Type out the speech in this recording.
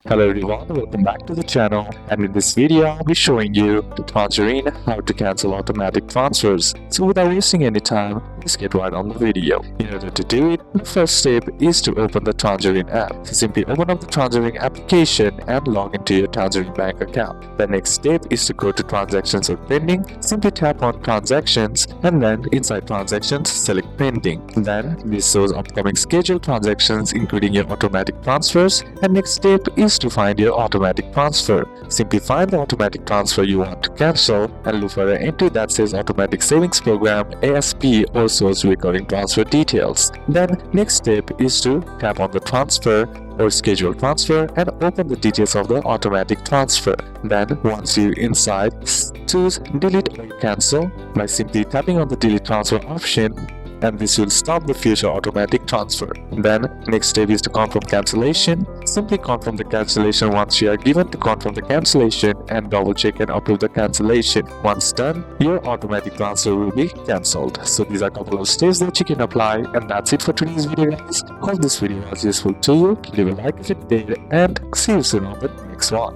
Hello everyone, welcome back to the channel, and in this video I'll be showing you the Tangerine how to cancel automatic transfers. So without wasting any time, let's get right on the video. In order to do it, the first step is to open the Tangerine app. So simply open up the Tangerine application and log into your Tangerine bank account. The next step is to go to transactions or pending. Simply tap on transactions and then inside transactions select pending. Then this shows upcoming scheduled transactions including your automatic transfers, and next step is to find your automatic transfer. Simply find the automatic transfer you want to cancel and look for an entry that says automatic savings program ASP or source recurring transfer details. Then next step is to tap on the transfer or schedule transfer and open the details of the automatic transfer. Then once you're inside, choose delete or cancel by simply tapping on the delete transfer option, and this will stop the future automatic transfer. Then next step is to confirm cancellation. Simply confirm the cancellation once you are given to confirm the cancellation and double check and approve the cancellation. Once done, your automatic transfer will be cancelled. So these are a couple of steps that you can apply, and that's it for today's video guys. Hope this video was useful to you. Leave a like if it did, and see you soon on the next one.